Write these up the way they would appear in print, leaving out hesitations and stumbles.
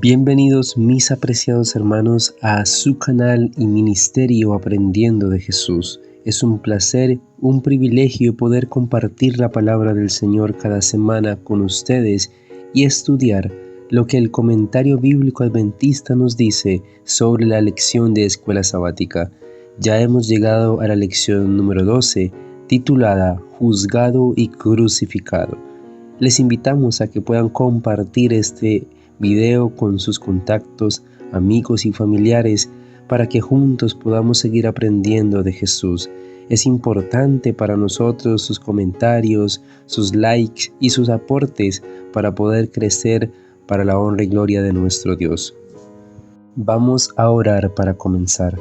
Bienvenidos mis apreciados hermanos a su canal y ministerio Aprendiendo de Jesús. Es un placer, un privilegio poder compartir la palabra del Señor cada semana con ustedes y estudiar lo que el comentario bíblico adventista nos dice sobre la lección de escuela sabática. Ya hemos llegado a la lección número 12, titulada Juzgado y Crucificado. Les invitamos a que puedan compartir este video con sus contactos, amigos y familiares para que juntos podamos seguir aprendiendo de Jesús. Es importante para nosotros sus comentarios, sus likes y sus aportes para poder crecer para la honra y gloria de nuestro Dios. Vamos a orar para comenzar.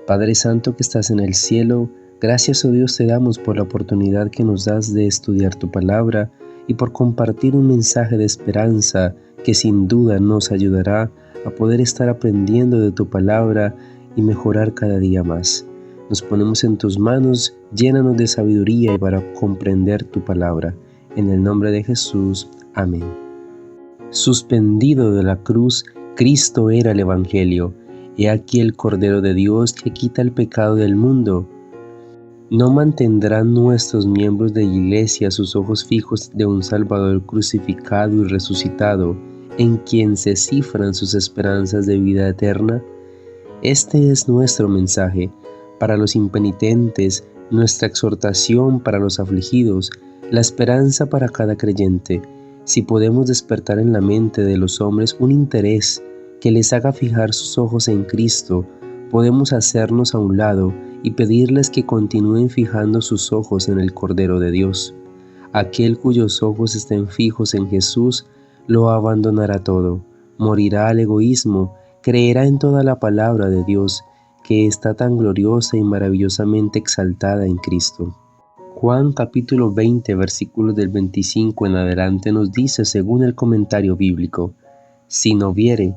Padre Santo que estás en el cielo, gracias, oh Dios, te damos por la oportunidad que nos das de estudiar tu palabra y por compartir un mensaje de esperanza que sin duda nos ayudará a poder estar aprendiendo de tu palabra y mejorar cada día más. Nos ponemos en tus manos, llénanos de sabiduría para comprender tu palabra. En el nombre de Jesús, amén. Suspendido de la cruz, Cristo era el Evangelio. He aquí el Cordero de Dios que quita el pecado del mundo. ¿No mantendrán nuestros miembros de iglesia sus ojos fijos de un Salvador crucificado y resucitado, en quien se cifran sus esperanzas de vida eterna? Este es nuestro mensaje para los impenitentes, nuestra exhortación para los afligidos, la esperanza para cada creyente. Si podemos despertar en la mente de los hombres un interés que les haga fijar sus ojos en Cristo, podemos hacernos a un lado y pedirles que continúen fijando sus ojos en el Cordero de Dios. Aquel cuyos ojos estén fijos en Jesús, lo abandonará todo, morirá al egoísmo, creerá en toda la palabra de Dios, que está tan gloriosa y maravillosamente exaltada en Cristo. Juan capítulo 20, versículos del 25 en adelante nos dice, según el comentario bíblico: si no viere,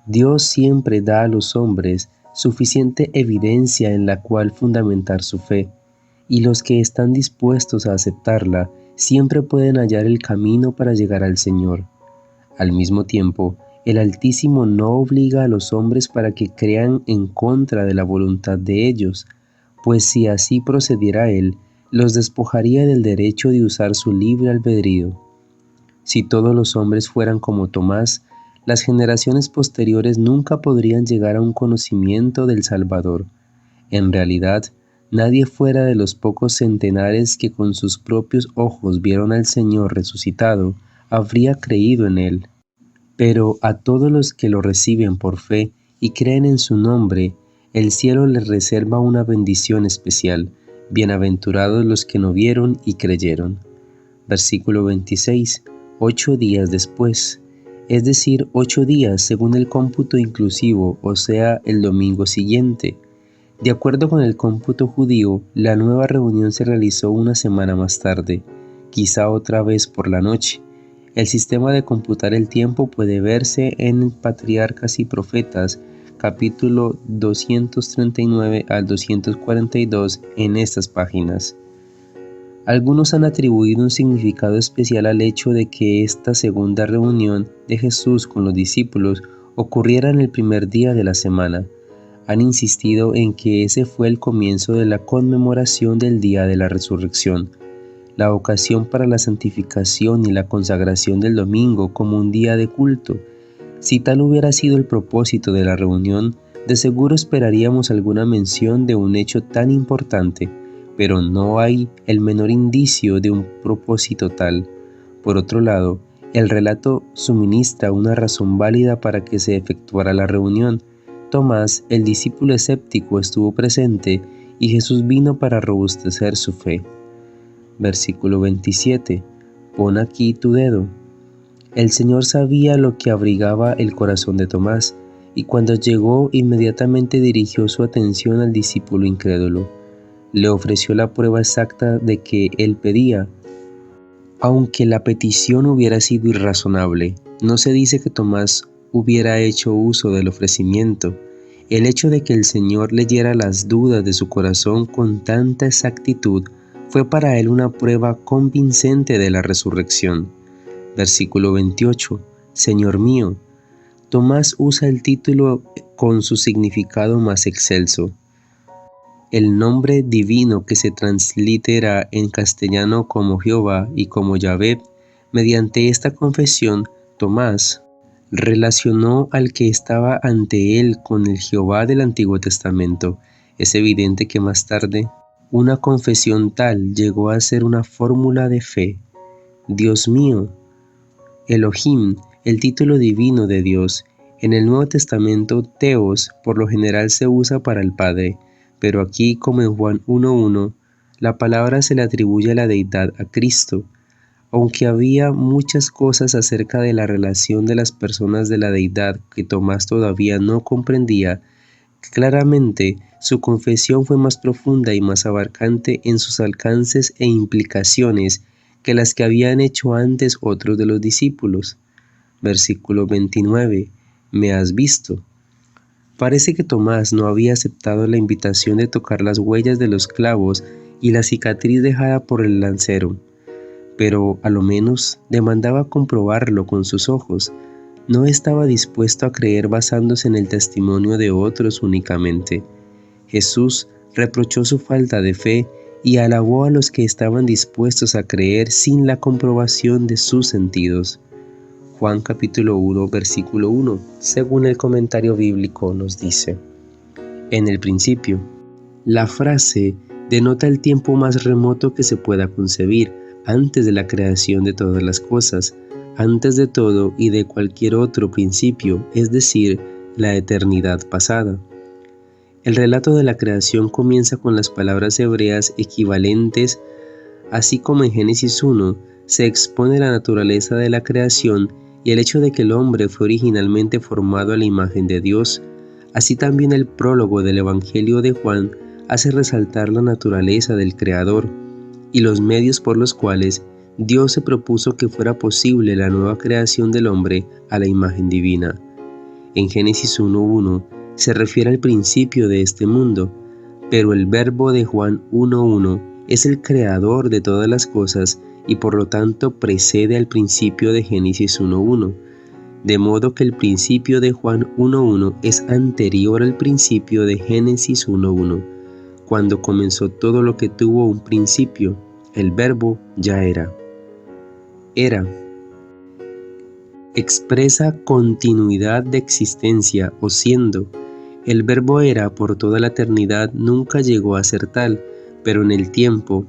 Dios siempre da a los hombres suficiente evidencia en la cual fundamentar su fe, y los que están dispuestos a aceptarla siempre pueden hallar el camino para llegar al Señor. Al mismo tiempo, el Altísimo no obliga a los hombres para que crean en contra de la voluntad de ellos, pues si así procediera Él, los despojaría del derecho de usar su libre albedrío. Si todos los hombres fueran como Tomás, las generaciones posteriores nunca podrían llegar a un conocimiento del Salvador. En realidad, nadie fuera de los pocos centenares que con sus propios ojos vieron al Señor resucitado, habría creído en Él. Pero a todos los que lo reciben por fe y creen en su nombre, el cielo les reserva una bendición especial. Bienaventurados los que no vieron y creyeron. Versículo 26. 8 días después, es decir, 8 días según el cómputo inclusivo, o sea, el domingo siguiente. De acuerdo con el cómputo judío, la nueva reunión se realizó una semana más tarde, quizá otra vez por la noche. El sistema de computar el tiempo puede verse en Patriarcas y Profetas, capítulo 239 al 242 en estas páginas. Algunos han atribuido un significado especial al hecho de que esta segunda reunión de Jesús con los discípulos ocurriera en el primer día de la semana. Han insistido en que ese fue el comienzo de la conmemoración del día de la resurrección, la ocasión para la santificación y la consagración del domingo como un día de culto. Si tal hubiera sido el propósito de la reunión, de seguro esperaríamos alguna mención de un hecho tan importante, pero no hay el menor indicio de un propósito tal. Por otro lado, el relato suministra una razón válida para que se efectuara la reunión. Tomás, el discípulo escéptico, estuvo presente y Jesús vino para robustecer su fe. Versículo 27. Pon aquí tu dedo. El Señor sabía lo que abrigaba el corazón de Tomás, y cuando llegó inmediatamente dirigió su atención al discípulo incrédulo. Le ofreció la prueba exacta de que él pedía. Aunque la petición hubiera sido irrazonable, no se dice que Tomás hubiera hecho uso del ofrecimiento. El hecho de que el Señor leyera las dudas de su corazón con tanta exactitud fue para él una prueba convincente de la resurrección. Versículo 28. Señor mío, Tomás usa el título con su significado más excelso. El nombre divino que se translitera en castellano como Jehová y como Yahvé, mediante esta confesión, Tomás relacionó al que estaba ante él con el Jehová del Antiguo Testamento. Es evidente que más tarde, una confesión tal llegó a ser una fórmula de fe. Dios mío, Elohim, el título divino de Dios. En el Nuevo Testamento, Theos por lo general se usa para el Padre, pero aquí, como en Juan 1:1, la palabra se le atribuye a la deidad, a Cristo. Aunque había muchas cosas acerca de la relación de las personas de la deidad que Tomás todavía no comprendía, claramente su confesión fue más profunda y más abarcante en sus alcances e implicaciones que las que habían hecho antes otros de los discípulos. Versículo 29. ¿Me has visto? Parece que Tomás no había aceptado la invitación de tocar las huellas de los clavos y la cicatriz dejada por el lancero, pero a lo menos demandaba comprobarlo con sus ojos. No estaba dispuesto a creer basándose en el testimonio de otros únicamente. Jesús reprochó su falta de fe y alabó a los que estaban dispuestos a creer sin la comprobación de sus sentidos. Juan capítulo 1, versículo 1, según el comentario bíblico, nos dice: en el principio. La frase denota el tiempo más remoto que se pueda concebir, antes de la creación de todas las cosas, antes de todo y de cualquier otro principio, es decir, la eternidad pasada. El relato de la creación comienza con las palabras hebreas equivalentes, así como en Génesis 1 se expone la naturaleza de la creación y el hecho de que el hombre fue originalmente formado a la imagen de Dios. Así también el prólogo del Evangelio de Juan hace resaltar la naturaleza del Creador y los medios por los cuales Dios se propuso que fuera posible la nueva creación del hombre a la imagen divina. En Génesis 1:1 se refiere al principio de este mundo, pero el verbo de Juan 1:1 es el creador de todas las cosas y por lo tanto precede al principio de Génesis 1:1, de modo que el principio de Juan 1:1 es anterior al principio de Génesis 1:1. Cuando comenzó todo lo que tuvo un principio, el verbo ya era. Era. Expresa continuidad de existencia o siendo. El verbo era por toda la eternidad nunca llegó a ser tal, pero en el tiempo,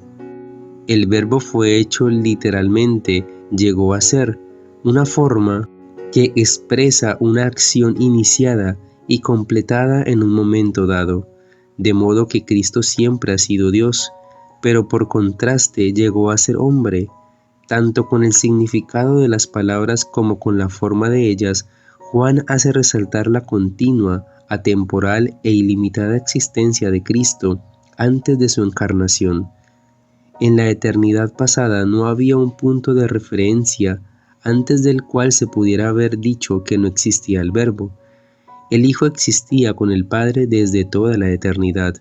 el verbo fue hecho literalmente, llegó a ser, una forma que expresa una acción iniciada y completada en un momento dado, de modo que Cristo siempre ha sido Dios, pero por contraste llegó a ser hombre. Tanto con el significado de las palabras como con la forma de ellas, Juan hace resaltar la continua, atemporal e ilimitada existencia de Cristo antes de su encarnación. En la eternidad pasada no había un punto de referencia antes del cual se pudiera haber dicho que no existía el Verbo. El Hijo existía con el Padre desde toda la eternidad.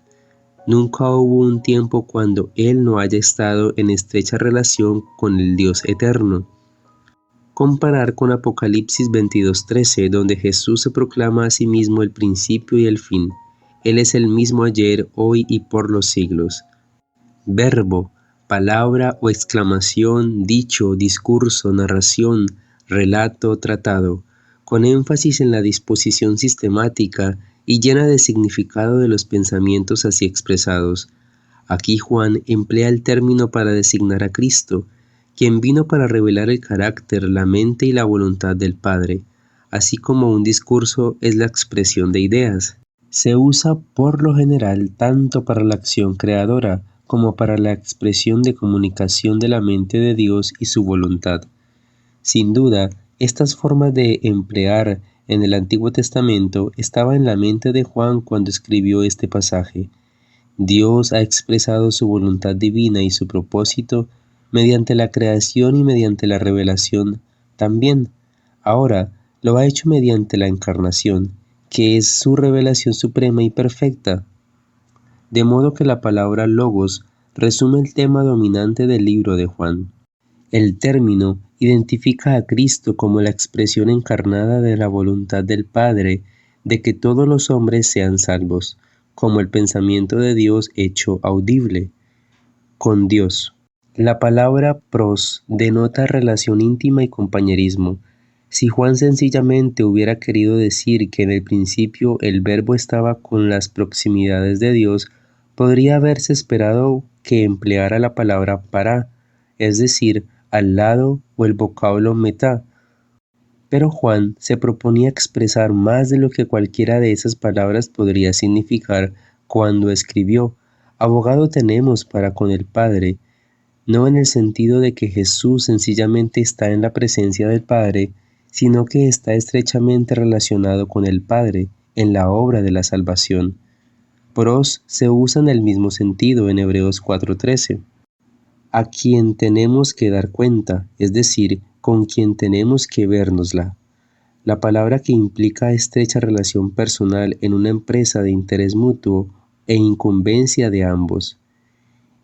Nunca hubo un tiempo cuando Él no haya estado en estrecha relación con el Dios eterno. Comparar con Apocalipsis 22:13, donde Jesús se proclama a sí mismo el principio y el fin. Él es el mismo ayer, hoy y por los siglos. Verbo, palabra o exclamación, dicho, discurso, narración, relato, tratado, con énfasis en la disposición sistemática y llena de significado de los pensamientos así expresados. Aquí Juan emplea el término para designar a Cristo, quien vino para revelar el carácter, la mente y la voluntad del Padre, así como un discurso es la expresión de ideas. Se usa por lo general tanto para la acción creadora como para la expresión de comunicación de la mente de Dios y su voluntad. Sin duda, estas formas de emplear en el Antiguo Testamento estaban en la mente de Juan cuando escribió este pasaje. Dios ha expresado su voluntad divina y su propósito mediante la creación y mediante la revelación también. Ahora lo ha hecho mediante la encarnación, que es su revelación suprema y perfecta. De modo que la palabra logos resume el tema dominante del libro de Juan. El término identifica a Cristo como la expresión encarnada de la voluntad del Padre de que todos los hombres sean salvos, como el pensamiento de Dios hecho audible, con Dios. La palabra pros denota relación íntima y compañerismo. Si Juan sencillamente hubiera querido decir que en el principio el Verbo estaba con las proximidades de Dios, podría haberse esperado que empleara la palabra para, es decir, al lado, o el vocablo metá. Pero Juan se proponía expresar más de lo que cualquiera de esas palabras podría significar cuando escribió: abogado tenemos para con el Padre, no en el sentido de que Jesús sencillamente está en la presencia del Padre, sino que está estrechamente relacionado con el Padre en la obra de la salvación. Pros se usa en el mismo sentido en Hebreos 4:13. A quien tenemos que dar cuenta, es decir, con quien tenemos que vérnosla. La palabra que implica estrecha relación personal en una empresa de interés mutuo e incumbencia de ambos.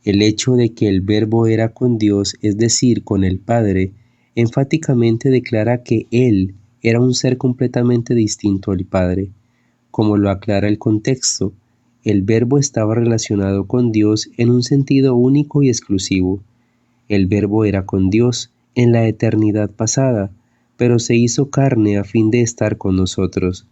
El hecho de que el Verbo era con Dios, es decir, con el Padre, enfáticamente declara que Él era un ser completamente distinto al Padre. Como lo aclara el contexto, el Verbo estaba relacionado con Dios en un sentido único y exclusivo. El Verbo era con Dios en la eternidad pasada, pero se hizo carne a fin de estar con nosotros.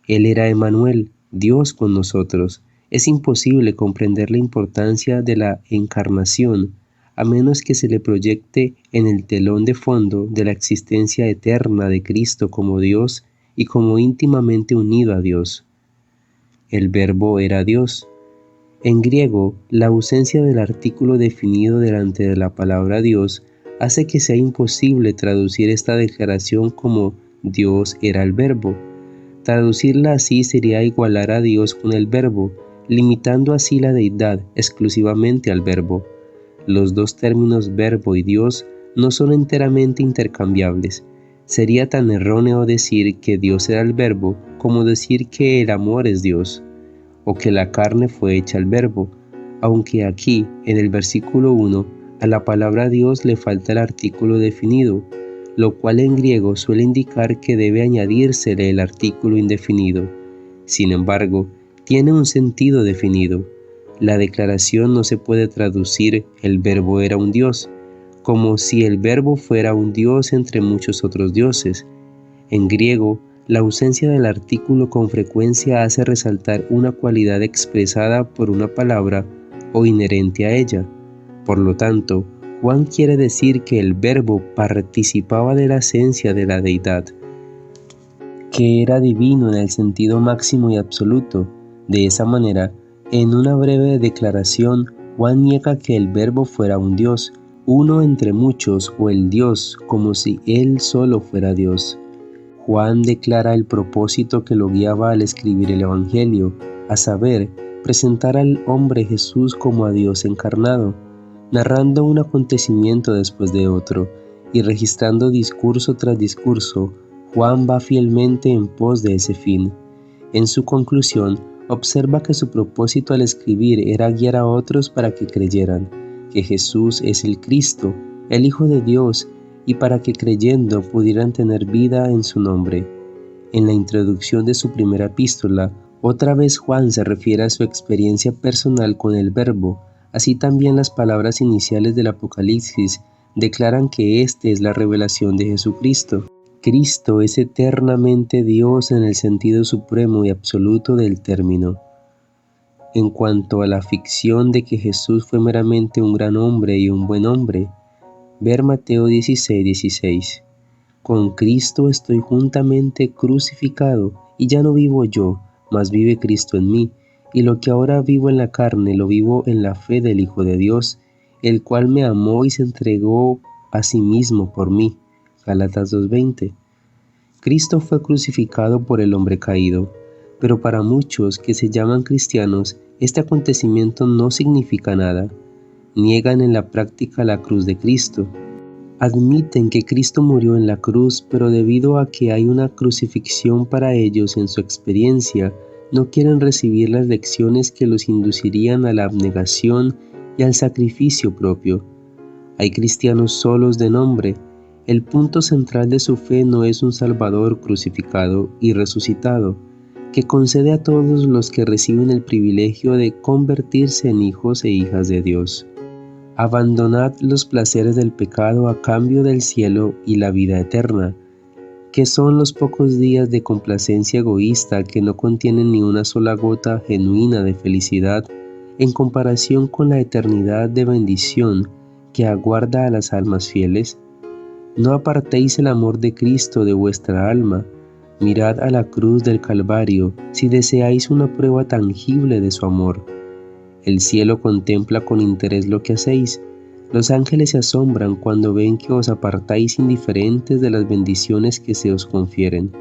Él era Emmanuel, Dios con nosotros. Es imposible comprender la importancia de la encarnación a menos que se le proyecte en el telón de fondo de la existencia eterna de Cristo como Dios y como íntimamente unido a Dios. El Verbo era Dios. En griego, la ausencia del artículo definido delante de la palabra Dios hace que sea imposible traducir esta declaración como Dios era el Verbo. Traducirla así sería igualar a Dios con el Verbo, limitando así la deidad exclusivamente al Verbo. Los dos términos Verbo y Dios no son enteramente intercambiables. Sería tan erróneo decir que Dios era el Verbo como decir que el amor es Dios, o que la carne fue hecha al Verbo, aunque aquí, en el versículo 1, a la palabra Dios le falta el artículo definido, lo cual en griego suele indicar que debe añadírsele el artículo indefinido. Sin embargo, tiene un sentido definido. La declaración no se puede traducir "el Verbo era un Dios", como si el Verbo fuera un Dios entre muchos otros dioses. En griego, la ausencia del artículo con frecuencia hace resaltar una cualidad expresada por una palabra o inherente a ella. Por lo tanto, Juan quiere decir que el Verbo participaba de la esencia de la deidad, que era divino en el sentido máximo y absoluto. De esa manera, en una breve declaración, Juan niega que el Verbo fuera un Dios, uno entre muchos, o el Dios, como si Él solo fuera Dios. Juan declara el propósito que lo guiaba al escribir el Evangelio, a saber, presentar al hombre Jesús como a Dios encarnado, narrando un acontecimiento después de otro, y registrando discurso tras discurso. Juan va fielmente en pos de ese fin. En su conclusión, observa que su propósito al escribir era guiar a otros para que creyeran que Jesús es el Cristo, el Hijo de Dios, y para que creyendo pudieran tener vida en su nombre. En la introducción de su primera epístola, otra vez Juan se refiere a su experiencia personal con el Verbo. Así también las palabras iniciales del Apocalipsis declaran que esta es la revelación de Jesucristo. Cristo es eternamente Dios en el sentido supremo y absoluto del término. En cuanto a la ficción de que Jesús fue meramente un gran hombre y un buen hombre, ver Mateo 16:16. Con Cristo estoy juntamente crucificado, y ya no vivo yo, mas vive Cristo en mí, y lo que ahora vivo en la carne lo vivo en la fe del Hijo de Dios, el cual me amó y se entregó a sí mismo por mí. Gálatas 2:20. Cristo fue crucificado por el hombre caído, pero para muchos que se llaman cristianos, este acontecimiento no significa nada. Niegan en la práctica la cruz de Cristo. Admiten que Cristo murió en la cruz, pero debido a que hay una crucifixión para ellos en su experiencia, no quieren recibir las lecciones que los inducirían a la abnegación y al sacrificio propio. Hay cristianos solos de nombre. El punto central de su fe no es un Salvador crucificado y resucitado, que concede a todos los que reciben el privilegio de convertirse en hijos e hijas de Dios. Abandonad los placeres del pecado a cambio del cielo y la vida eterna, que son los pocos días de complacencia egoísta que no contienen ni una sola gota genuina de felicidad en comparación con la eternidad de bendición que aguarda a las almas fieles. No apartéis el amor de Cristo de vuestra alma. Mirad a la cruz del Calvario si deseáis una prueba tangible de su amor. El cielo contempla con interés lo que hacéis. Los ángeles se asombran cuando ven que os apartáis indiferentes de las bendiciones que se os confieren.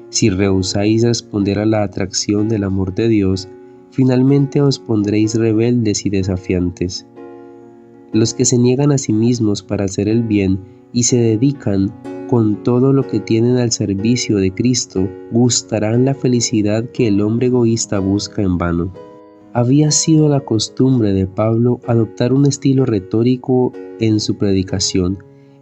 Si rehusáis responder a la atracción del amor de Dios, finalmente os pondréis rebeldes y desafiantes. Los que se niegan a sí mismos para hacer el bien y se dedican con todo lo que tienen al servicio de Cristo, gustarán la felicidad que el hombre egoísta busca en vano. Había sido la costumbre de Pablo adoptar un estilo retórico en su predicación.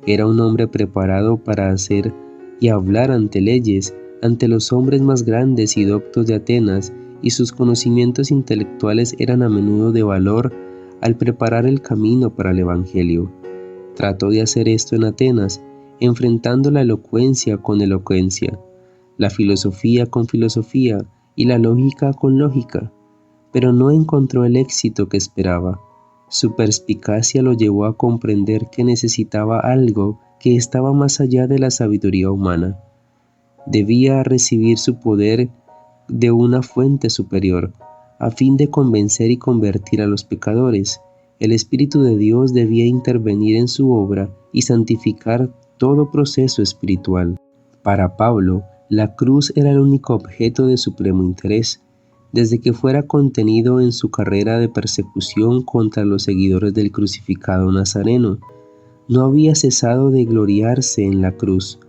Era un hombre preparado para hacer y hablar ante leyes, ante los hombres más grandes y doctos de Atenas, y sus conocimientos intelectuales eran a menudo de valor al preparar el camino para el Evangelio. Trató de hacer esto en Atenas, enfrentando la elocuencia con elocuencia, la filosofía con filosofía y la lógica con lógica, pero no encontró el éxito que esperaba. Su perspicacia lo llevó a comprender que necesitaba algo que estaba más allá de la sabiduría humana. Debía recibir su poder de una fuente superior, a fin de convencer y convertir a los pecadores. El Espíritu de Dios debía intervenir en su obra y santificar todo proceso espiritual. Para Pablo, la cruz era el único objeto de supremo interés. Desde que fuera contenido en su carrera de persecución contra los seguidores del crucificado Nazareno, no había cesado de gloriarse en la cruz.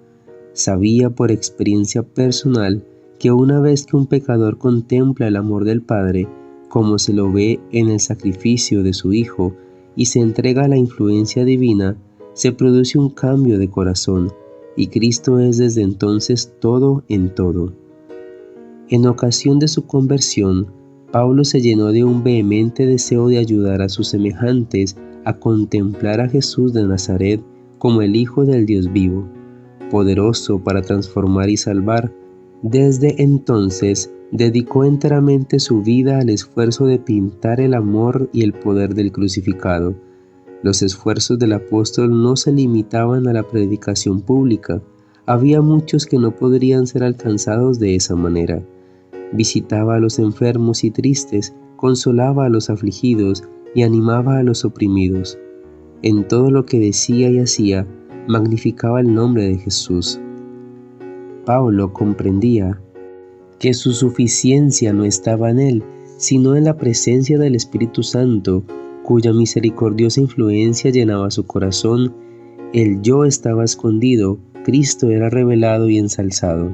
Sabía por experiencia personal que una vez que un pecador contempla el amor del Padre, como se lo ve en el sacrificio de su Hijo, y se entrega a la influencia divina, se produce un cambio de corazón, y Cristo es desde entonces todo en todo. En ocasión de su conversión, Pablo se llenó de un vehemente deseo de ayudar a sus semejantes a contemplar a Jesús de Nazaret como el Hijo del Dios vivo, poderoso para transformar y salvar. Desde entonces, dedicó enteramente su vida al esfuerzo de pintar el amor y el poder del crucificado. Los esfuerzos del apóstol no se limitaban a la predicación pública. Había muchos que no podrían ser alcanzados de esa manera. Visitaba a los enfermos y tristes, consolaba a los afligidos y animaba a los oprimidos. En todo lo que decía y hacía, magnificaba el nombre de Jesús. Pablo comprendía que su suficiencia no estaba en él, sino en la presencia del Espíritu Santo, cuya misericordiosa influencia llenaba su corazón. El yo estaba escondido, Cristo era revelado y ensalzado.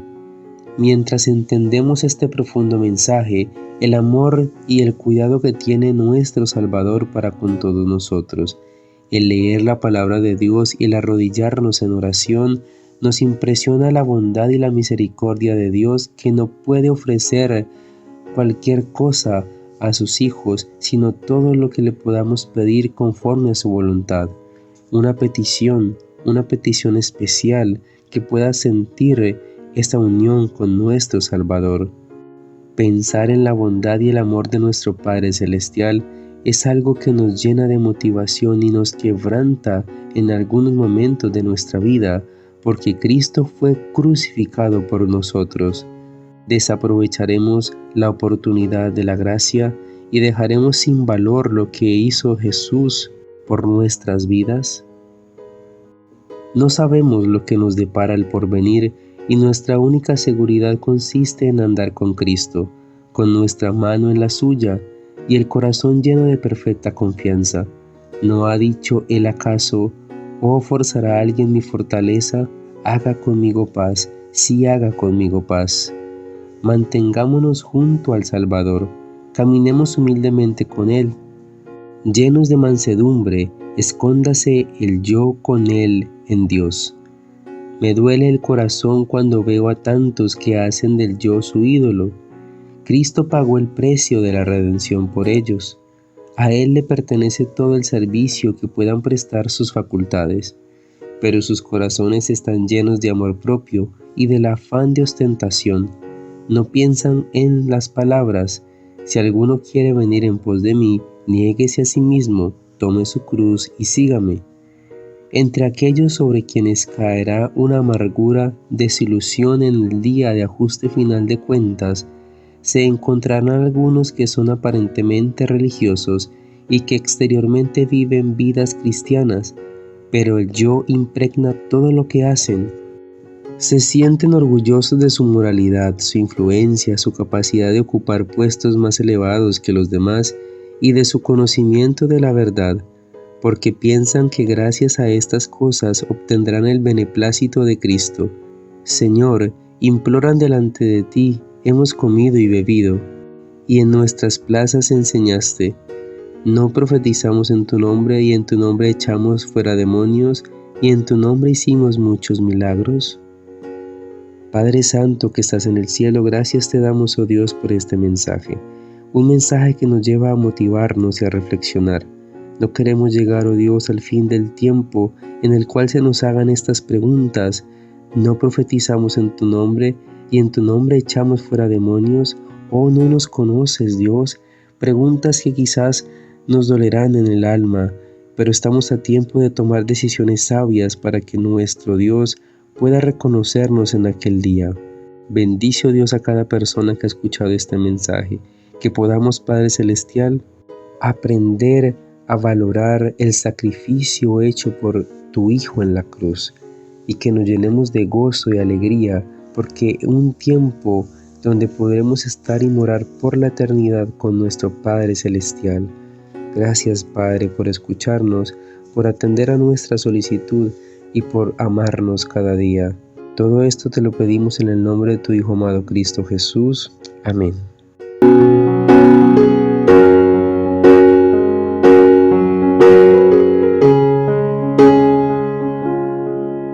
Mientras entendemos este profundo mensaje, el amor y el cuidado que tiene nuestro Salvador para con todos nosotros, el leer la palabra de Dios y el arrodillarnos en oración, nos impresiona la bondad y la misericordia de Dios, que no puede ofrecer cualquier cosa a sus hijos, sino todo lo que le podamos pedir conforme a su voluntad. Una petición especial que pueda sentir esta unión con nuestro Salvador. Pensar en la bondad y el amor de nuestro Padre Celestial es algo que nos llena de motivación y nos quebranta en algunos momentos de nuestra vida, porque Cristo fue crucificado por nosotros. Desaprovecharemos la oportunidad de la gracia y dejaremos sin valor lo que hizo Jesús por nuestras vidas. No sabemos lo que nos depara el porvenir, y nuestra única seguridad consiste en andar con Cristo, con nuestra mano en la suya y el corazón lleno de perfecta confianza. ¿No ha dicho Él acaso: «Oh, forzará a alguien mi fortaleza? Haga conmigo paz, sí haga conmigo paz»? Mantengámonos junto al Salvador, caminemos humildemente con Él. Llenos de mansedumbre, escóndase el yo con Él en Dios. Me duele el corazón cuando veo a tantos que hacen del yo su ídolo. Cristo pagó el precio de la redención por ellos. A Él le pertenece todo el servicio que puedan prestar sus facultades, pero sus corazones están llenos de amor propio y del afán de ostentación. No piensan en las palabras: si alguno quiere venir en pos de mí, niéguese a sí mismo, tome su cruz y sígame. Entre aquellos sobre quienes caerá una amargura desilusión en el día de ajuste final de cuentas, se encontrarán algunos que son aparentemente religiosos y que exteriormente viven vidas cristianas, pero el yo impregna todo lo que hacen. Se sienten orgullosos de su moralidad, su influencia, su capacidad de ocupar puestos más elevados que los demás y de su conocimiento de la verdad, porque piensan que gracias a estas cosas obtendrán el beneplácito de Cristo. Señor, imploran delante de ti: hemos comido y bebido, y en nuestras plazas enseñaste. ¿No profetizamos en tu nombre, y en tu nombre echamos fuera demonios, y en tu nombre hicimos muchos milagros? Padre Santo que estás en el cielo, gracias te damos, oh Dios, por este mensaje. Un mensaje que nos lleva a motivarnos y a reflexionar. No queremos llegar, oh Dios, al fin del tiempo en el cual se nos hagan estas preguntas: ¿no profetizamos en tu nombre, y en tu nombre echamos fuera demonios? ¿O no nos conoces, Dios? Preguntas que quizás nos dolerán en el alma, pero estamos a tiempo de tomar decisiones sabias para que nuestro Dios pueda reconocernos en aquel día. Bendice, oh Dios, a cada persona que ha escuchado este mensaje, que podamos, Padre Celestial, aprender a valorar el sacrificio hecho por tu Hijo en la cruz, y que nos llenemos de gozo y alegría, porque un tiempo donde podremos estar y morar por la eternidad con nuestro Padre Celestial. Gracias, Padre, por escucharnos, por atender a nuestra solicitud y por amarnos cada día. Todo esto te lo pedimos en el nombre de tu Hijo amado Cristo Jesús. Amén.